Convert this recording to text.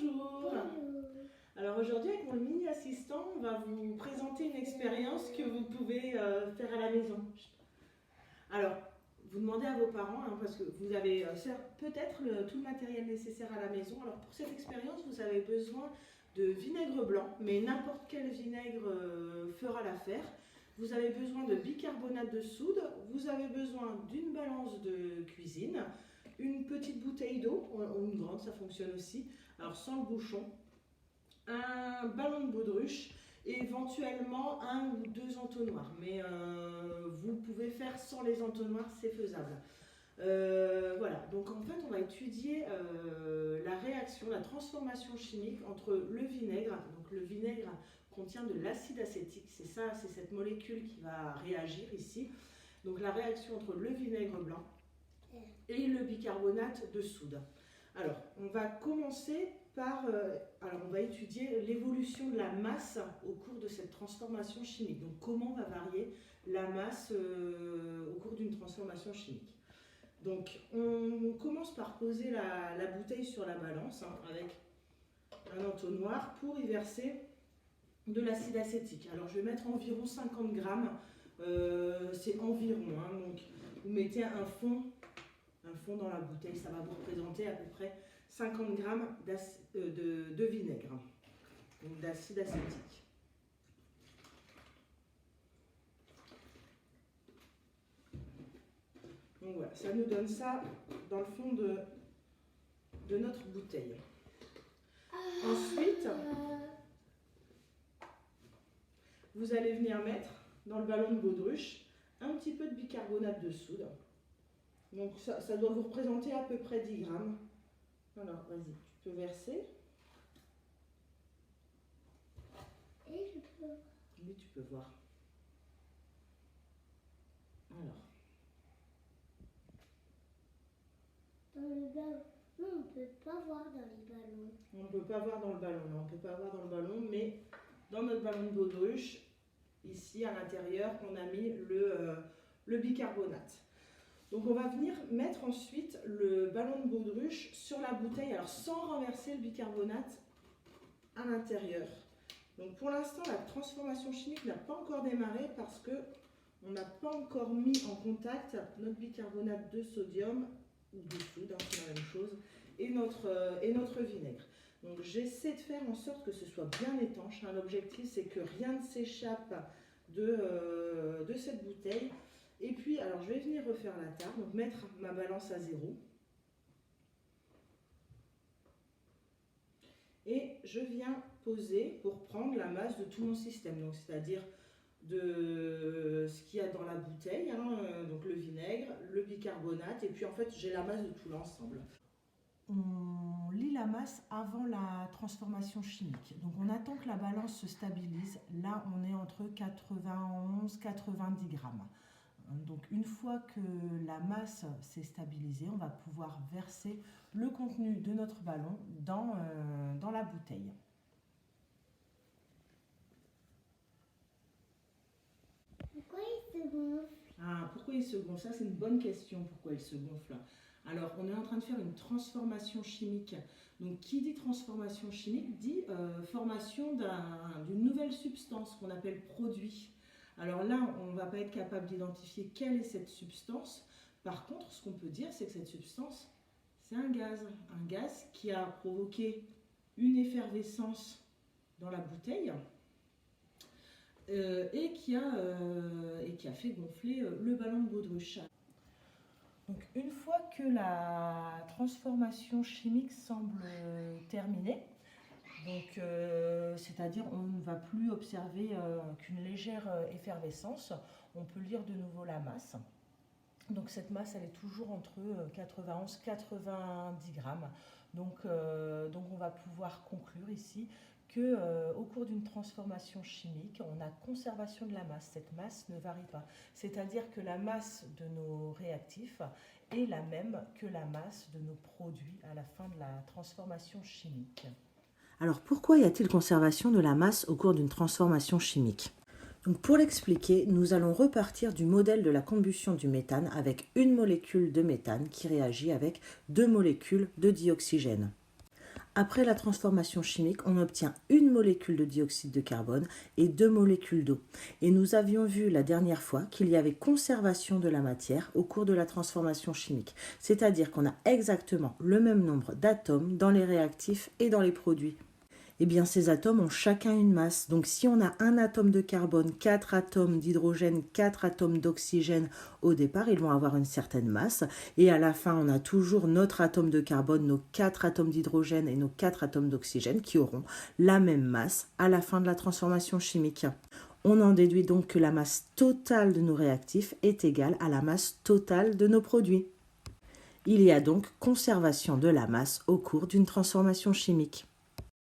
Bonjour. Alors aujourd'hui avec mon mini assistant, on va vous présenter une expérience que vous pouvez faire à la maison. Alors, vous demandez à vos parents, parce que vous avez peut-être tout le matériel nécessaire à la maison. Alors pour cette expérience, vous avez besoin de vinaigre blanc, mais n'importe quel vinaigre fera l'affaire. Vous avez besoin de bicarbonate de soude, vous avez besoin d'une balance de cuisine, une petite bouteille d'eau, ou une grande, ça fonctionne aussi, alors sans le bouchon, un ballon de baudruche et éventuellement un ou deux entonnoirs. Mais vous pouvez faire sans les entonnoirs, c'est faisable. Voilà, donc en fait on va étudier la réaction, la transformation chimique entre le vinaigre. Donc le vinaigre contient de l'acide acétique, c'est cette molécule qui va réagir ici. Donc la réaction entre le vinaigre blanc et le bicarbonate de soude. Alors on va commencer par, on va étudier l'évolution de la masse au cours de cette transformation chimique. Donc comment va varier la masse au cours d'une transformation chimique. Donc on commence par poser la bouteille sur la balance avec un entonnoir pour y verser de l'acide acétique. Alors je vais mettre environ 50 grammes, c'est environ, donc vous mettez un fond dans la bouteille, ça va vous représenter à peu près 50 grammes de vinaigre, donc d'acide acétique. Donc voilà, ça nous donne ça dans le fond de notre bouteille. Ensuite, vous allez venir mettre dans le ballon de baudruche un petit peu de bicarbonate de soude. Donc ça doit vous représenter à peu près 10 grammes. Alors vas-y, tu peux verser. Et je peux. Oui, tu peux voir. Alors. Dans le ballon. Non, on ne peut pas voir dans les ballons. On ne peut pas voir dans le ballon, non, on ne peut pas voir dans le ballon, mais dans notre ballon de baudruche, ici à l'intérieur, on a mis le bicarbonate. Donc on va venir mettre ensuite le ballon de baudruche sur la bouteille, alors sans renverser le bicarbonate à l'intérieur. Donc pour l'instant, la transformation chimique n'a pas encore démarré parce que on n'a pas encore mis en contact notre bicarbonate de sodium ou de soude, c'est la même chose, et notre vinaigre. Donc j'essaie de faire en sorte que ce soit bien étanche. L'objectif c'est que rien ne s'échappe de cette bouteille. Et puis alors je vais venir refaire la tare, donc mettre ma balance à 0. Et je viens poser pour prendre la masse de tout mon système, donc c'est-à-dire de ce qu'il y a dans la bouteille, donc le vinaigre, le bicarbonate, et puis en fait j'ai la masse de tout l'ensemble. On lit la masse avant la transformation chimique, donc on attend que la balance se stabilise. Là on est entre 91 et 90 grammes. Donc une fois que la masse s'est stabilisée, on va pouvoir verser le contenu de notre ballon dans la bouteille. Pourquoi il se gonfle? Pourquoi il se gonfle? Ça c'est une bonne question, pourquoi il se gonfle. Alors on est en train de faire une transformation chimique. Donc qui dit transformation chimique dit formation d'une nouvelle substance qu'on appelle produit. Alors là, on ne va pas être capable d'identifier quelle est cette substance. Par contre, ce qu'on peut dire, c'est que cette substance, c'est un gaz qui a provoqué une effervescence dans la bouteille et qui a fait gonfler le ballon de baudruche. Donc une fois que la transformation chimique semble terminée, c'est-à-dire on ne va plus observer qu'une légère effervescence, on peut lire de nouveau la masse. Donc cette masse elle est toujours entre 91 et 90 grammes. Donc on va pouvoir conclure ici qu'au cours d'une transformation chimique, on a conservation de la masse. Cette masse ne varie pas. C'est-à-dire que la masse de nos réactifs est la même que la masse de nos produits à la fin de la transformation chimique. Alors pourquoi y a-t-il conservation de la masse au cours d'une transformation chimique? Donc pour l'expliquer, nous allons repartir du modèle de la combustion du méthane avec une molécule de méthane qui réagit avec deux molécules de dioxygène. Après la transformation chimique, on obtient une molécule de dioxyde de carbone et 2 molécules d'eau. Et nous avions vu la dernière fois qu'il y avait conservation de la matière au cours de la transformation chimique. C'est-à-dire qu'on a exactement le même nombre d'atomes dans les réactifs et dans les produits. Eh bien, ces atomes ont chacun une masse. Donc, si on a un atome de carbone, 4 atomes d'hydrogène, 4 atomes d'oxygène, au départ, ils vont avoir une certaine masse. Et à la fin, on a toujours notre atome de carbone, nos 4 atomes d'hydrogène et nos 4 atomes d'oxygène qui auront la même masse à la fin de la transformation chimique. On en déduit donc que la masse totale de nos réactifs est égale à la masse totale de nos produits. Il y a donc conservation de la masse au cours d'une transformation chimique.